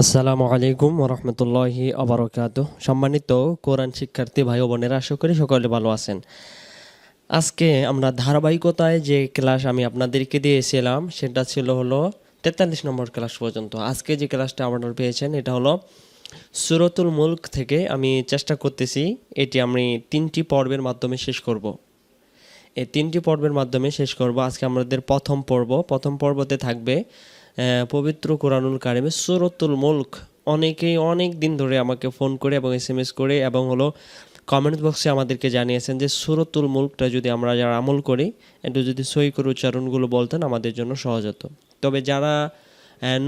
আসসালামু আলাইকুম ওরহমতুল্লাহি আবরকাত। সম্মানিত কোরআন শিক্ষার্থী ভাই ও বোনেরা, আশা করি সকলে ভালো আছেন। আজকে আমরা ধারাবাহিকতায় যে ক্লাস আমি আপনাদেরকে দিয়েছিলাম সেটা ছিল হলো 43 নম্বর ক্লাস পর্যন্ত। আজকে যে ক্লাসটা আপনারা পেয়েছেন এটা হলো সূরাতুল মুলক থেকে। আমি চেষ্টা করতেছি এটি আমি 3টি পর্বের মাধ্যমে শেষ করব। এই 3টি পর্বের মাধ্যমে শেষ করব। আজকে আমাদের প্রথম পর্বতে থাকবে পবিত্র কোরআনুল কারিমে সূরাতুল মুলক। অনেকেই অনেক দিন ধরে আমাকে ফোন করে এবং SMS করে এবং হলো কমেন্ট বক্সে আমাদেরকে জানিয়েছেন যে সূরাতুল মুলকটা যদি আমরা যারা আমল করি একটু যদি সহি করে উচ্চারণগুলো বলতেন আমাদের জন্য সহজ হতো। তবে যারা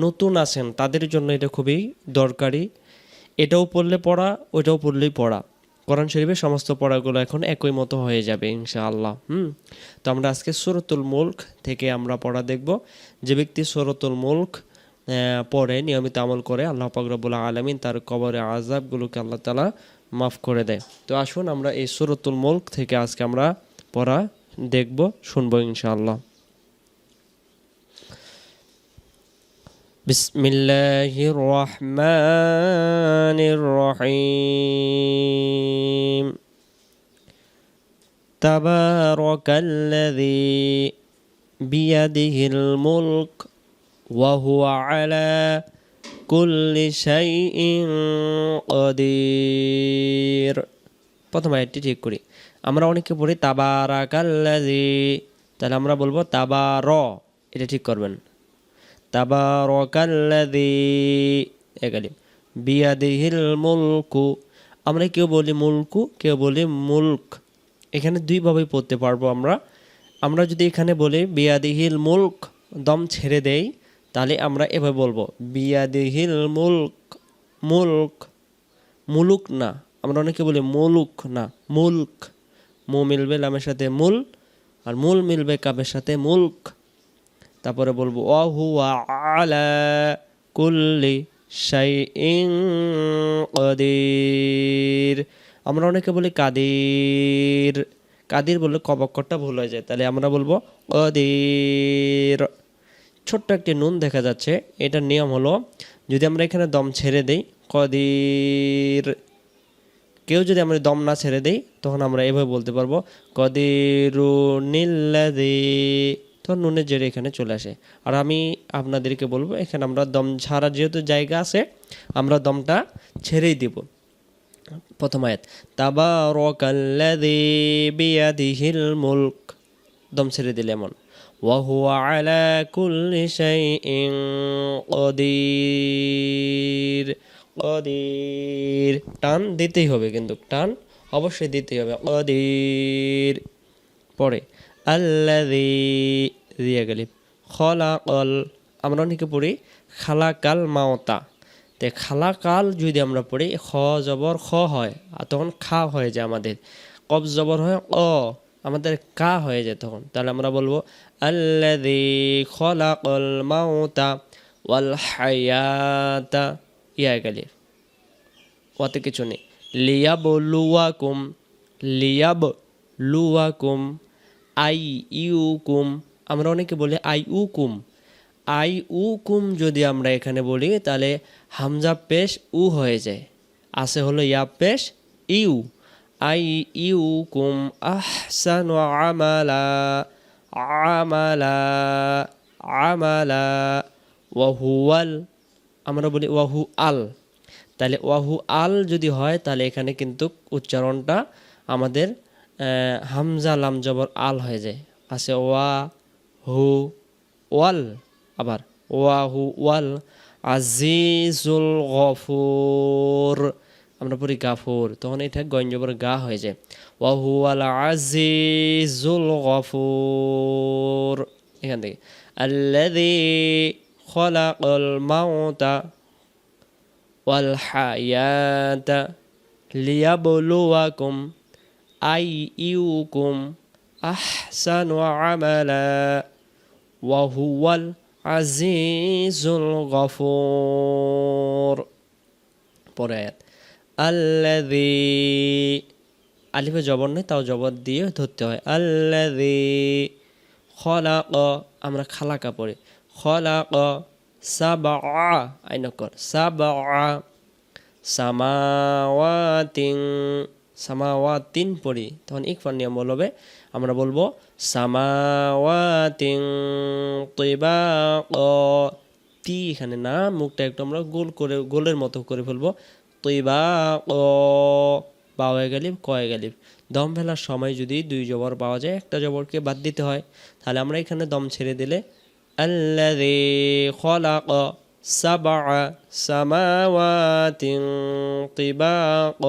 নতুন আছেন তাদের জন্য এটা খুবই দরকারি। এটাও পড়লে পড়া, ওইটাও পড়লেই পড়া। কোরআন শরীফের সমস্ত পড়াগুলো এখন একই মতো হয়ে যাবে ইনশাআল্লাহ। তো আমরা আজকে সূরাতুল মুলক থেকে আমরা পড়া দেখব। যে ব্যক্তি সূরাতুল মুলক পড়ে নিয়মিত আমল করে আল্লাহ পাক রব্বুল আলামিন তার কবরের আযাবগুলোকে আল্লাহ তাআলা মাফ করে দেয়। তো আসুন আমরা এই সূরাতুল মুলক থেকে আজকে আমরা পড়া দেখব, শুনবো ইনশাআল্লাহ। বিসমিল্লাহির রহমানির রহিম। তাবারাকাল্লাযী বিয়াদিহিল মুলক ওয়া হুয়া আলা কুল্লি শাইইন কাদির। প্রথম আয়াতটি ঠিক করি। আমরা অনেকে পড়ি তাবারাকাল্লাযী, তাহলে আমরা বলবো তাবার, এটা ঠিক করবেন। তাবারাকাল্লাযী একালিম বিয়াদিহিল মুলকু। আমরা কেউ বলি মুলকু, কেউ বলি মুলক। এখানে দুইভাবেই পড়তে পারবো আমরা যদি এখানে বলি বিয়াদিহিল মুলক দম ছেড়ে দেই তাহলে আমরা এভাবে বলবো বিয়াদিহিল মুলক। মুলক, মুলুক না। আমরা অনেকে বলি মুলুক না, মুলক। মু মিলবে লামের সাথে মুল, আর মুল মিলবে কাবের সাথে মুলক। তারপরে বলবো ওয়া হুয়া আলা কুল্লি শাইইন কাদির। আমরা অনেকে বলি কাদির, কাদির বললে কব অক্ষরটা ভুল হয়ে যায়, তাহলে আমরা বলবো কাদির। ছোট্ট একটি নুন দেখা যাচ্ছে, এটার নিয়ম হলো যদি আমরা এখানে দম ছেড়ে দেই কাদির, কেউ যদি আমরা দম না ছেড়ে দেই তখন আমরা এভাবে বলতে পারবো কাদিরুনিল্লাযী। তো নুনের জেরে এখানে চলে আসে। আর আমি আপনাদেরকে বলবো এখানে আমরা দম ছাড়ার যেহেতু জায়গা আছে আমরা দমটা ছেড়েই দিব। প্রথম আয়াত তাবারাকাল্লাযী বিয়াদিহিল মুলক, দম ছেড়ে দিলে এমন। ওয়া হুয়া আলা কুল্লি শাইইন কাদির। কাদির টান দিতেই হবে, কিন্তু টান অবশ্যই দিতেই হবে। কাদির। পরে আল্লাযী দিয়া গেলি খলাকাল। আমরা অনেকে পড়ি খালাকাল মাওতা। তে খালাকাল যদি আমরা পড়ি খ জবর খ হয় আর তখন খা হয়ে যায়, আমাদের কব জবর হয় অ, আমাদের কা হয়ে যায় তখন। তাহলে আমরা বলবো আল্লাযী খলাকাল মাওতা ওয়াল হায়াতা। ইয়া গেলি ওতে কিছু নেই। লিয়াবলুয়াকুম, লিয়াবলুয়াকুম আই ইউকুম। আমরা অনেকে বলি আই উকুম। আই উকুম যদি আমরা এখানে বলি তাহলে হামজা পেশ উ হয়ে যায়, আছে হলো ইয়া পেশ ইউ। আই ইউকুম আহসানু আমালা, আমালা, আমালা। ওয়াহুয়াল, আমরা বলি ওয়াহু আল। তাহলে ওয়াহু আল যদি হয় তাহলে এখানে কিন্তু উচ্চারণটা আমাদের হামজা লাম জবর আল হয়ে যায়, আছে ওয়া হু ওয়াল। আবার ওয়া হু ওয়াল আজিজুল গফুর, আমরা পড়ি গাফুর, তখন এটা গইন জবর গা হয়ে যায়। ওয়া হু ওয়াল আজিজুল গফুর। এখান থেকে আল্লাযী খলাকাল মাউতা ওয়াল হায়াতা লিয়াবলুয়াকুম আইয়ুকুম আহসানু আমালা ওয়া হুয়াল আজিজুল গফুর। পরে আয়াত আল্লাযী, আলিফে জবর নেই তাও জবর দিয়ে ধরতে হয়। আল্লাযী খলাক, আমরা খালাকা পড়ি খলাক সাবা, আইনকর সাবা, সামাওয়াতিন, সামাওয়াতিন পড়ি তখন ইকফার নিয়ম বলবে, আমরা বলবো সামাওয়াতিন তিবাক, তি এখানে না, মুখটা একটু আমরা গোল করে গোলের মতো করে ফেলবো, তিবাক, বা হয়ে গেলিব কয়ে গেলিব। দম ফেলার সময় যদি দুই জবর পাওয়া যায়, একটা জবরকে বাদ দিতে হয়, তাহলে আমরা এখানে দম ছেড়ে দিলে আল্লাযী খলাক সাবআ সামাওয়াতিন তিবাক,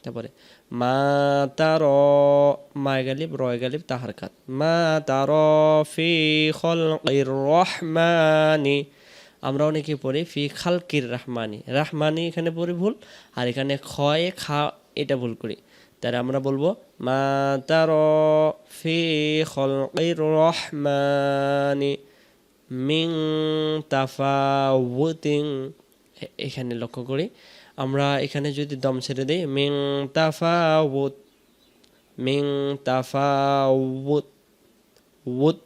তারপরে মা তার, মায় গালিব রয় গালিব তাহার কাত, মা তার ফি খলকির রহমানি, আমরা অনেকে পড়ি ফি খালকির রাহমানি, রাহমানি এখানে পড়ি ভুল, আর এখানে খয়ে খা এটা ভুল করি, তাহলে আমরা বলবো মা তার ফি খলকির রহমানি মিন তাফাউতিন, এখানে লক্ষ্য করি আমরা এখানে যদি দম ছেড়ে দিই মিন তাফাউত, মিন তাফাউত, উত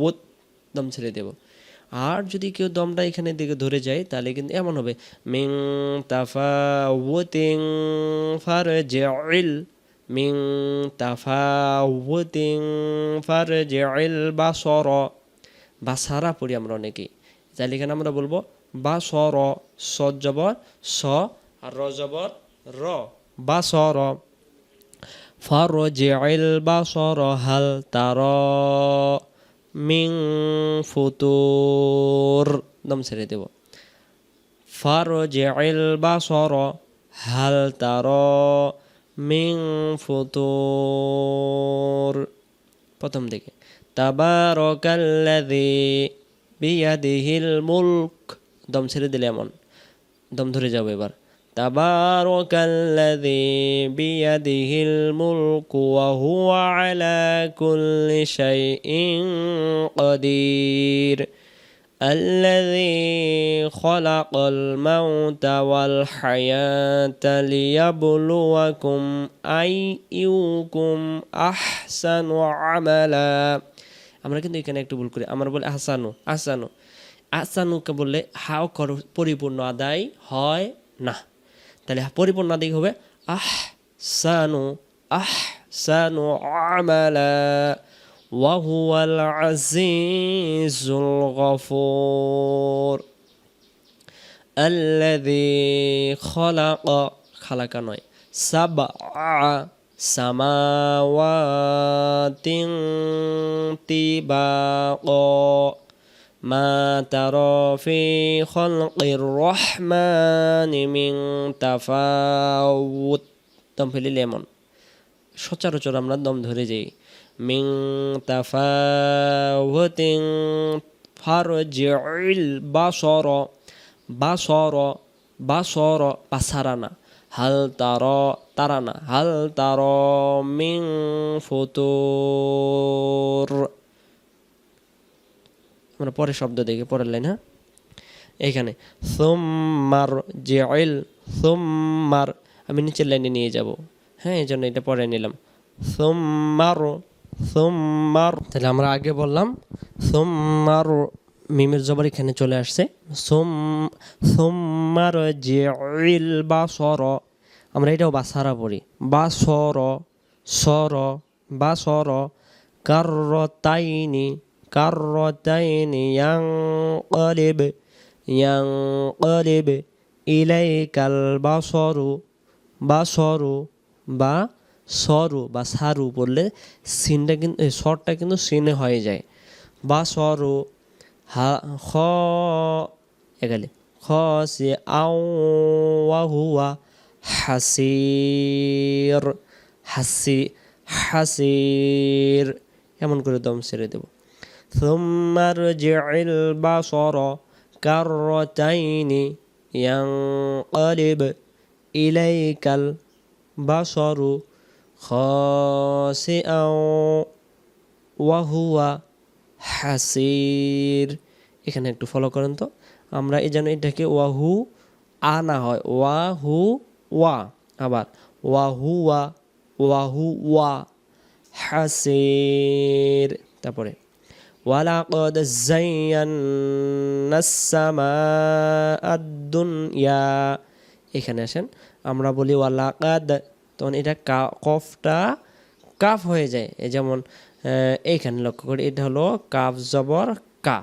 উত দম ছেড়ে দেব। আর যদি কেউ দমটা এখানে দিকে ধরে যায় তাহলে কিন্তু এমন হবে মিন তাফাউতিন ফারজিল, মিন তাফাউতিন ফারজিল বাসর, বাসারা পড়ি আমরা অনেকেই, তাহলে এখানে আমরা বলবো বাসর, স জবর স আর র জবর র, বাসর, ফারজিল বাসর হাল তারা মিন ফুতুর, দম ছেড়ে দেব, ফারজিল বাসর হাল তারা মিন ফুতুর, প্রথম দিকে তাবারাকাল্লাযী বিয়াদিহিল মুলক, দম ছেড়ে দিলে এমন, দম ধরে যাবে এবার, তাবারাকাল্লাযী বিয়াদিহিল মুলকু ওয়া হুয়া আলা কুল্লি শাইইন কাদির, الذي خلق الموت والحياة ليبلوكم أيكم أحسن عملا, আমরা কিন্তু এখানে একটু ভুল করি, আমরা বলি আহসানু, আহসানু, আহসানুকে বললে হাও পরিপূর্ণ আদায় হয় না, তাহলে পরিপূর্ণ আদায় হবে আহসানু, আহসানু আমালা ওয়া হুয়াল আজিজুল গফুর, আল্লাযী খলাক, খালাকা নয়, সাবআ সামাওয়াতিন তিবাক, মা তারা ফি খলকির রহমানি মিন তাফাউত, দম ফেলিলে এমন, সচরাচর আমরা দম ধরে যাই, মিন তাফাউতিন ফারজিল বাসর, বাসর, বাসর পাসারানা, হাল তারা তারানা, হাল তারা মিন ফুতুর, আমরা পরে শব্দ দেখি পরের লাইন, হ্যাঁ এখানে সুম্মার জিল, সুম্মার আমি নিচের লাইনে নিয়ে যাব, হ্যাঁ এই জন্য এটা পরে নিলাম, সুম্মার, সুম্মার, তাহলে আমরা আগে বললাম সুম্মার, মিমের জবর এখানে চলে আসছে, সুম্মার জিল বাসর, আমরা এটাও বাসারা পড়ি, বাসর সর, বাসর, কাররাতাইনি, কাররাতাইনি ইয়ানকালিব, ইয়ানকালিব ইলাইকাল বাসরু, বাসরু বা সরু বা সারু বললে সিনটা কিন্তু সরটা কিন্তু সিনে হয়ে যায়, বাসরু, হা খ এগালে খসি আও ওয়া হুয়া হাসির, হাসি হাসির, এমন করে দম ছেড়ে দেব, সুম্মা রজি'ল বাসরা কাররাতাইনি ইয়ানকালিব ইলাইকাল বাসরু খাসিআও ওয়া হুয়া হাসির, এখানে একটু ফলো করেন তো, আমরা এই যেন এটাকে ওয়াহু আ না হয়, ওয়াহু ওয়া, আবার ওয়াহু ওয়া, ওয়াহু ওয়া হাসির, তারপরে ওয়ালাকাদ যায়্যানাস সামাআদ দুনিয়া। এখানে আসেন, আমরা বলি ওয়ালাকাদ, তখন এটা কফটা কাফ হয়ে যায়। এই যেমন এইখানে লক্ষ্য করি, এটা হলো কাফ জবর কা,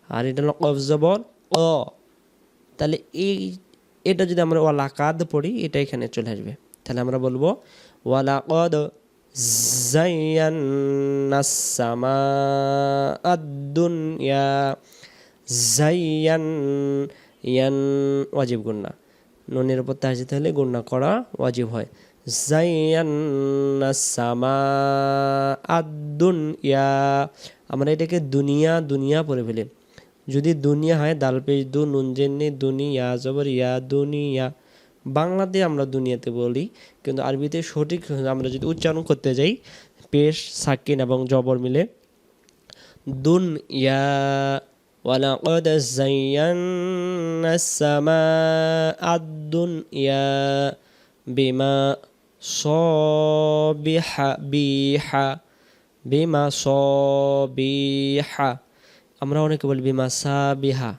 আর এটা হলো কফ জবর অ। তাহলে এটা যদি আমরা ওয়ালাকাদ পড়ি, এটা এখানে চলে আসবে। তাহলে আমরা বলবো ওয়ালাকাদ যায়্যানাস সামাআদ দুনিয়া। ইয়ান ওয়াজিব গুন্না, নুনের উপর তাহজিদ হলে গুন্না করা ওয়াজিব হয়। যায়্যানাস সামাআদ দুনিয়া, আমরা এটাকে দুনিয়া পড়ে ফেলি। যদি দুনিয়া হয় দাল পেশ দু নুন জেনে দুনিয়া জবর ইয়া দুনিয়া, বাংলাতে আমরা দুনিয়াতে বলি, কিন্তু আরবিতে সঠিক আমরা যদি উচ্চারণ করতে যাই, পেশ সাকিন এবং জবর মিলে দুনিয়া। ওয়ালাকাদ যায়্যানাস সামাআদ দুনিয়া বিমা সবিহা। আমরা অনেকে বলি বিমা সাবিহা,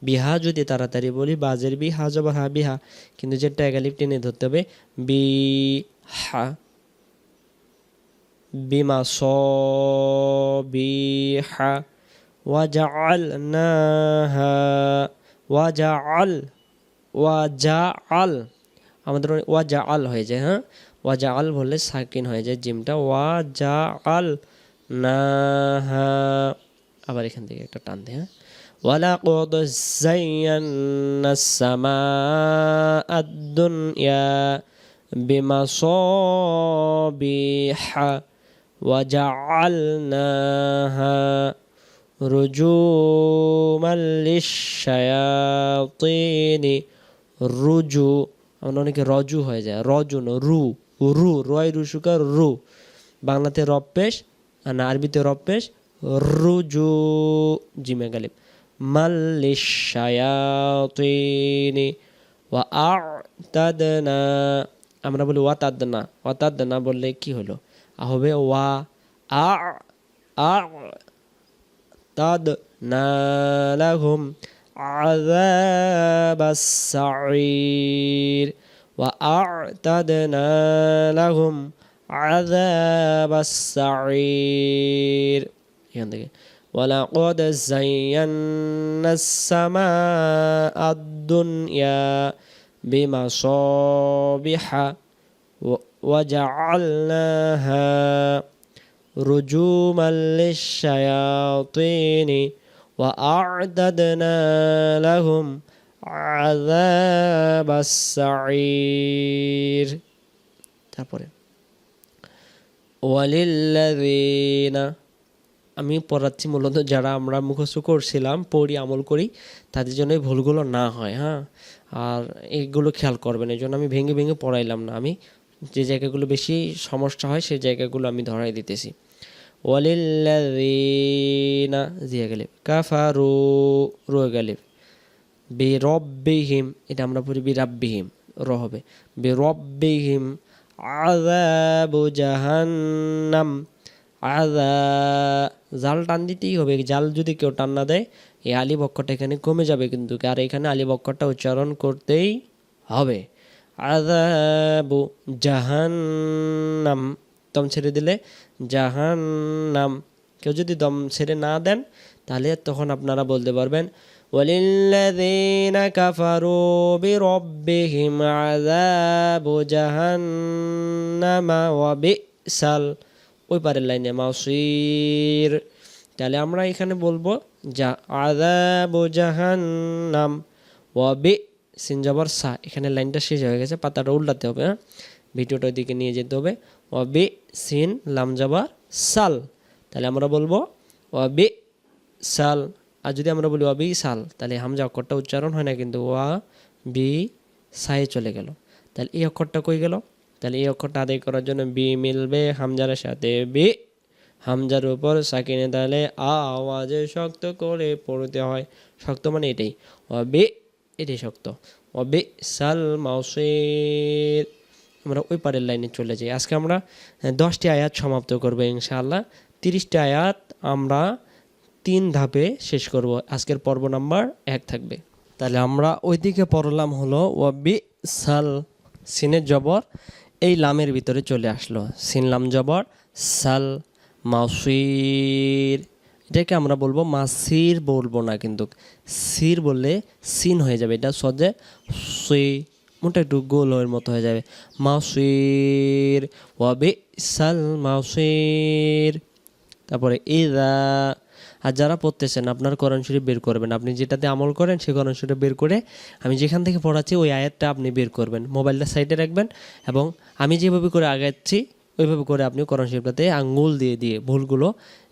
বিহা যদি তাড়াতাড়ি বলি বাজের বিহা জবর হা বিহা, কিন্তু যেটা একালিপ টেনে ধরতে হবে বিহা। বিমা সবিহা ওয়াজআলনাহা। ওয়াজআল আমাদের ওয়াজআল হয়ে যায়, হ্যাঁ, ওয়াজআল বললে সাকিন হয়ে যায় জিমটা, ওয়াজআল নাহা। আবার এখান থেকে একটা টান দেয়, হ্যাঁ, ওয়ালাকাদ যায়্যানাস সামাআদ দুনিয়া বিমাসাবিহা ওয়াজআলনাহা রুজুমান লিশ-শায়াতিনি। রুজু আমরা অনেকে রজু হয়ে যায়, রজু না রু, রয় রুসুকার রু, বাংলাতে রব পেশ আর না আরবিতে রব পেশ, রুজু জিমে গালিব। মাল্লিশ-শায়াতিনি ওয়া আ'তাদনা, আমরা বলি ওয়াতাদনা বললে কি হলো, হবে ওয়া আ'তাদনা লাহুম আযাবাস সাঈর। ওয়া আ'তাদনা লাহুম আযাবাস সাঈর। এখান থেকে ওয়ালাকাদ যায়্যানাস সামাআদ দুনিয়া বিমাসাবিহা ওয়াজআলনাহা রুজুমান লিশ-শায়াতিনি ওয়া আ'তাদনা লাহুম আযাবাস সাঈর। তারপরে ওয়ালিল্লাযিনা, আমি পড়াচ্ছি মূলত যারা আমরা মুখস্থ করছিলাম, পড়ি আমল করি, তাদের জন্য এই ভুলগুলো না হয়, হ্যাঁ, আর এইগুলো খেয়াল করবেন। এই জন্য আমি ভেঙে ভেঙে পড়াইলাম না, আমি যে জায়গাগুলো বেশি সমস্যা হয় সেই জায়গাগুলো আমি ধরাই দিতেছি। ওয়ালিল্লাযিনা জিয়া গালিব কাফারু রয়ে গালিব বিরব্বিহিম, এটা আমরা পড়ি বিরাব্বিহিম, র হবে বিরব্বিহিম আযাবু জাহান্নাম। জাল টান দিতেই হবে, জাল যদি কেউ টান না দেয় এই আলিফ অক্ষরটা এখানে কমে যাবে কিন্তু, আর এখানে আলিফ অক্ষরটা উচ্চারণ করতেই হবে। আযাবু জাহান্নাম, দম ছেড়ে দিলে জাহান্নাম। কেউ যদি দম ছেড়ে না দেন তাহলে তখন আপনারা বলতে পারবেন ওয়ালিল্লাযিনা কাফারু বিরব্বিহিম আযাবু জাহান্নামা ওয়া বিসাল, ওই পারের লাইনে মাসির। তাহলে আমরা এখানে বলবো যা আযাবু জাহান্নাম ওয়া সিন জবর সা, এখানে লাইনটা শেষ হয়ে গেছে, পাতাটা উল্টাতে হবে, হ্যাঁ, ভিডিওটা ওইদিকে নিয়ে যেতে হবে। ওয়া সিন লাম জবর সাল, তাহলে আমরা বলবো ওয়া সাল। আর যদি আমরা বলি ওয়া সাল, তাহলে হামজা অক্ষরটা উচ্চারণ হয় না, কিন্তু ওয়া বি সায়ে চলে গেল। তাহলে এই অক্ষরটা কই গেল? তাহলে এই অক্ষরটা আদায় করার জন্য বি মিলবে হামজার সাথে, বি হামজার উপর সাকিনে, তাহলে আওয়াজে শক্ত করে পড়তে হয়। শক্ত মানে এটাই, অবে এটাই শক্ত, অবে সাল মাউসির। আমরা ওই পারের লাইনে চলে যাই। আজকে আমরা 10টি আয়াত সমাপ্ত করবো ইনশাআল্লাহ। 30টি আয়াত আমরা 3 ধাপে শেষ করব। আজকের পর্ব নাম্বার 1 থাকবে। তাহলে আমরা ওইদিকে পড়লাম হলো ওয়াবি সাল, সিনের জবর এই লামের ভিতরে চলে আসলো, সিন লাম জবর সাল, মাসির, এটাকে আমরা বলবো মাসির বলবো না, কিন্তু সির বললে সিন হয়ে যাবে, এটা সহজে সি, মোটা একটু গোলের মতো হয়ে যাবে, মাসির, ওয়াবি সাল মাসির। তারপরে ইদা, আর যারা পড়তেছেন আপনার কোরআন শরীফ বের করবেন, আপনি যেটাতে আমল করেন সেই কোরআন শরীফ বের করে আমি যেখান থেকে পড়াচ্ছি ওই আয়াতটা আপনি বের করবেন, মোবাইলটা সাইডে রাখবেন এবং আমি যেভাবে করে আগাচ্ছি ওইভাবে করে আপনি কোরআন শরীফটাতে আঙ্গুল দিয়ে দিয়ে ভুলগুলো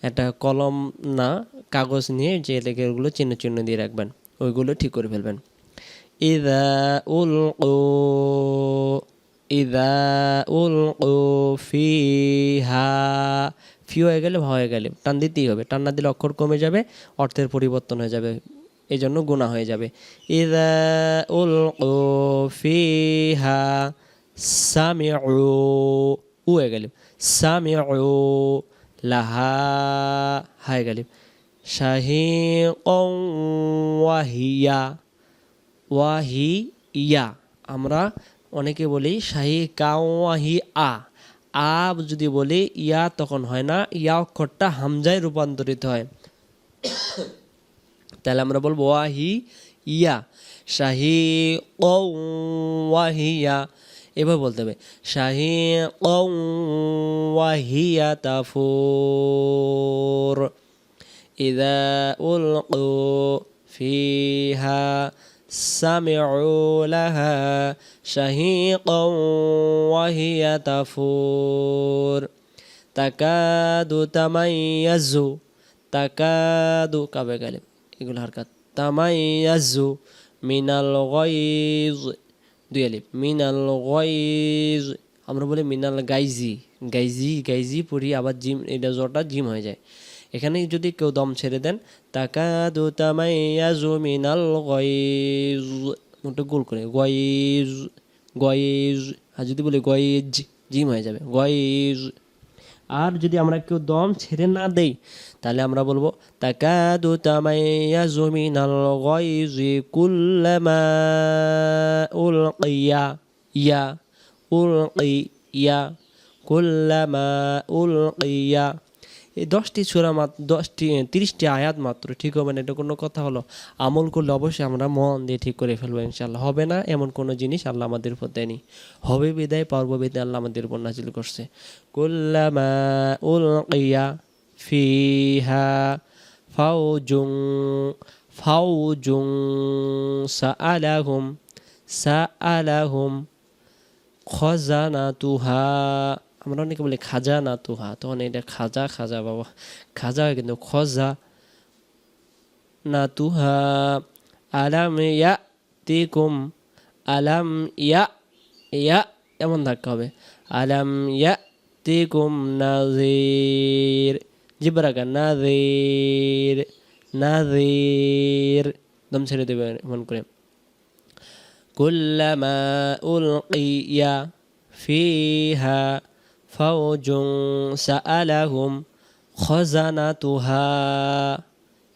একটা কলম না কাগজ নিয়ে যে লেখাগুলো চিহ্ন চিহ্ন দিয়ে রাখবেন, ওইগুলো ঠিক করে ফেলবেন। ইদা উলকু, ইদা উলকু ফিহা, ফি হয়ে গেলে ভা হয়ে গেলে টান দিতেই হবে, টান না দিলে অক্ষর কমে যাবে, অর্থের পরিবর্তন হয়ে যাবে, এই জন্য গুনাহ হয়ে যাবে। ইদা উলকু ফিহা সামিউ, উ হয়ে গেলে সামিউ লাহা, হয়ে গেলে শাহিকুন ওয়াহিয়া, ওয়াহিয়া, আমরা অনেকে বলি শাহিকা ওয়াহি আ, আ যদি বলি ইয়া তখন হয় না, ইয়া অক্ষরটা হামজায় রূপান্তরিত হয়, তাহলে আমরা বলবো ওয়াহি ইয়া, শাহি ওয়াহিয়া, এভাবে বলতে হবে শাহি ওয়াহিয়া তাফুর, ইদা উলকু ফিহা সামিউ লাহা শাহিকান ওয়াহিয়া তাফুর, তাকাদু তামাইয়াজু, তাকাদু কাবে গেলে এগুলো হারকাত, তামাইয়াজু মিনাল গাইজ, দুই আলিফ, মিনাল গাইজ, আমরা বলি মিনাল গাইজি, গাইজি গাইজি পড়ি আবার জিম, এটা জটা জিম হয়ে যায়, এখানে যদি কেউ দম ছেড়ে দেন তাকাদু তামাইয়াজু মিনাল গাইজ, ওটা গোল করে গাইজ গাইজ, আর যদি বলি গাইজ জিম হয়ে যাবে গাইজ। আর যদি আমরা কেউ দম ছেড়ে না দেই তাহলে আমরা বলবো তাকাদু তামাইয়াজু মিনাল গাইজি কুল্লামা উলকিয়া, ইয়া উলকিয়া, কুল্লামা উলকিয়া। এই 10টি সূরা মাত্র, 30টি আয়াত মাত্র, ঠিক হবে না, এটা কোনো কথা হলো? আমল করলে অবশ্যই আমরা মন দিয়ে ঠিক করে ফেলবো ইনশাআল্লাহ। হবে না এমন কোনো জিনিস আল্লাহ আমাদের উপর দেয়নি, হবে বিদায় পারবো বিদায় আল্লাহ আমাদের উপর নাজিল করছে। কুল্লামা উলকিয়া ফিহা ফাউজুন, ফাউজুন সাআলাহুম, সাআলাহুম খাজানাতুহা, আমরা অনেকে বলি খাজানা তুহা, তখন এটা খাজা খাজা বাবা, খাজা হয় কিন্তু খজা না তুহা, আলাম ইয়া তিকুম, আলাম ইয়া, ইয়া এমন ধাক্কা হবে, আলাম ইয়া তিকুম নাযীর, জিবরাকা নাযীর, নাযীর, দম ছেড়ে দেবে এমন করে। কুল্লামা উলকিয়া ফিহা ফাউজুন সাআলাহুম খাজানাতুহা,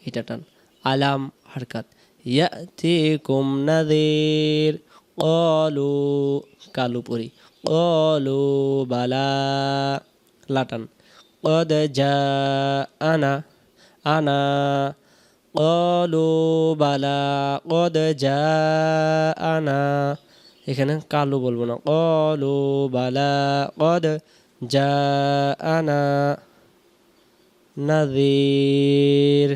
এটা টান, আলাম হারকাত, ইয়াতিকুম নাযীর ক্বালু, কালু পরি, ক্বালু বালা, লাটান, ক্বাদ জাআনা, আনা, ক্বালু বালা ক্বাদ জাআনা, এখানে কালু বলবো না, ক্বালু বালা ক্বাদ জাআনা নাযীর,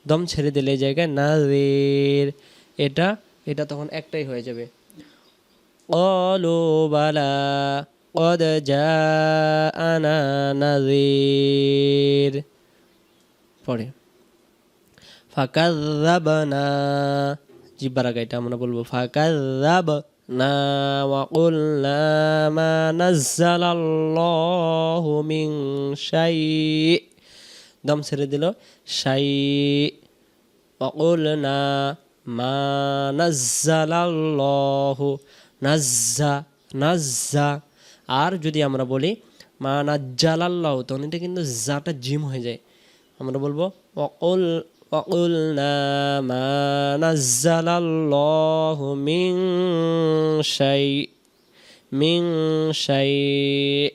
দম ছেড়ে দিলে এই জায়গায় নাযীর, এটা এটা তখন একটাই হয়ে যাবে, ক্বালু বালা ক্বাদ জাআনা নাযীর। পরে ফাকাযযাবনা, জিব্বার আগে এটা আমরা বলবো ফাকাযযাবনা ওয়া কুলনা মা নাযালাল্লাহু মিন শাই, দম ছেড়ে দিল শাই, ওয়া কুলনা মা নাযালাল্লাহু, নাজ্জা নাজ্জা, আর যদি আমরা বলি মা নাজ্জালাল্লাহু তখন এটা কিন্তু জাটা জিম হয়ে যায়, আমরা বলবো ওয়াকুল وقلنا ما نزل الله من شيء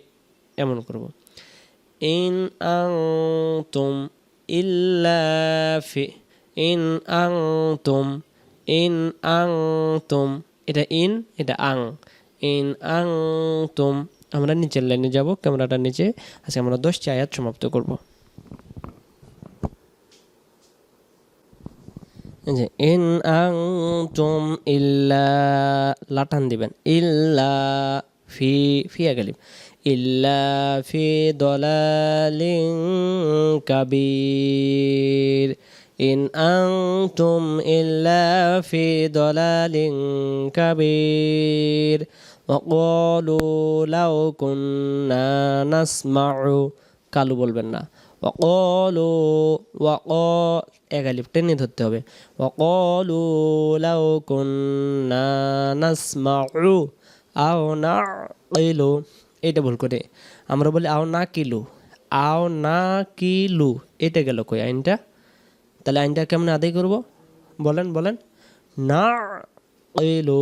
এমন করব ইন আনতুম ইল্লা ফি ইন আনতুম এটা ইন এটা আং ইন আনতুম আমরা নিচের লাইনে যাব ক্যামেরাটার নিচে আজকে আমরা 10টি আয়াত সমাপ্ত করব ইন আনতুম ইল্লা লাটান দিবেন ইল্লা ফি আগালিব ইল্লা ফি দালালিন কাবীর ইন আনতুম ইল্লা ফি দালালিন কাবীর ওয়াকালু লাউ কুন্না নাসমাউ কালু বলবেন না ওয়াকালু এগালিফ টেনে ধরতে হবে ওয়াকালু লাউ কুন্না নাসমাউ আও নাকিলু এটা ভুল করে আমরা বলি আও নাকিলু এটা গেল কই আইনটা তাহলে আইনটা কেমন আদায় করব বলেন নাকিলু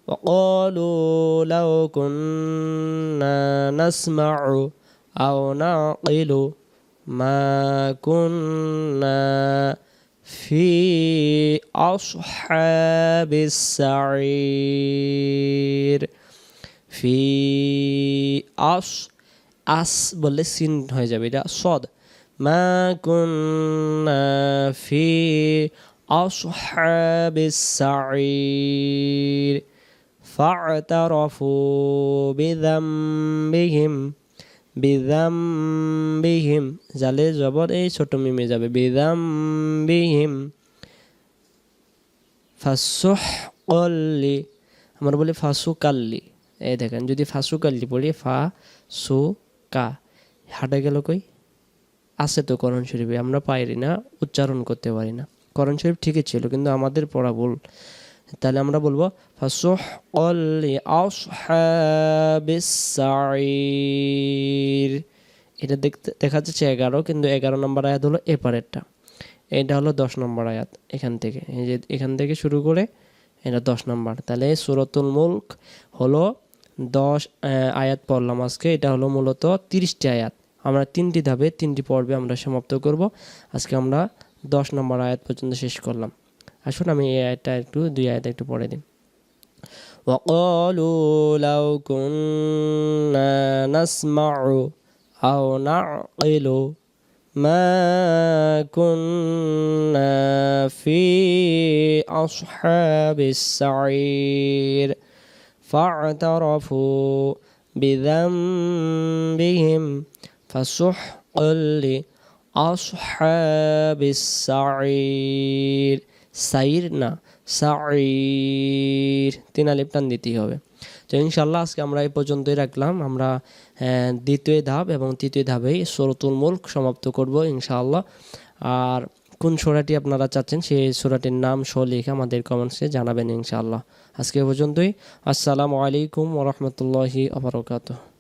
ওয়াকালু লাউ কুন্না নাসমাউ আও নাকিলু মা কুন্না ফি আসহাবিস সাঈর ফি আস বললে সিন হয়ে যাবে এটা সদ মা কুন্না ফি আসহাবিস সাঈর ফা'তারাফু বিযামবিহিম জালে জবর এই ছোট মিমে যাবে বিযামবিহিম ফাসুহকাল্লি আমরা বলি ফাসুকাল্লি এই দেখেন যদি ফাসুকাল্লি পড়ি কা হাঁটে গেল কই আছে তো কোরআন শরীফে আমরা পাইরি না উচ্চারণ করতে পারি না কোরআন শরীফ ঠিকই ছিল কিন্তু আমাদের পড়া ভুল তাহলে আমরা বলবো ফাসুহকাল্লি আসহাবিস সাঈর এটা দেখা যাচ্ছে 11 কিন্তু 11 নম্বর আয়াত হলো এপারেরটা এটা হলো 10 নম্বর আয়াত এখান থেকে এই যে এখান থেকে শুরু করে এটা 10 নম্বর তাহলে সূরাতুল মুলক হলো 10 আয়াত পড়লাম আজকে এটা হলো মূলত 30টি আয়াত আমরা 3টি ধাপে 3টি পর্বে আমরা সমাপ্ত করব আজকে আমরা 10 নম্বর আয়াত পর্যন্ত শেষ করলাম আসুন আমি এই আয়াতটা একটু 2 আয়াত একটু পড়ে দিই ওয়াকালু লাউ কুন্না নাসমাউ আও নাকিলু মা কুন্না ফি আসহাবিস সাঈর ফা'তারাফু বিযামবিহিম ফাসুহকাল্লি আসহাবিস সাঈর সাইর না সাঈর 3 আলিফ টান দিতেই হবে তো ইনশাআল্লাহ আজকে আমরা এই পর্যন্তই রাখলাম আমরা দ্বিতীয় ধাপ এবং তৃতীয় ধাপেই সূরাতুল মুলক সমাপ্ত করব ইনশাআল্লাহ আর কোন সূরাটি আপনারা চাচ্ছেন সেই সূরাটির নাম সহ লিখে আমাদের কমেন্টসে জানাবেন ইনশাআল্লাহ আজকে এই পর্যন্তই আসসালামু আলাইকুম ওয়া রাহমাতুল্লাহি ওয়া বারাকাতুহু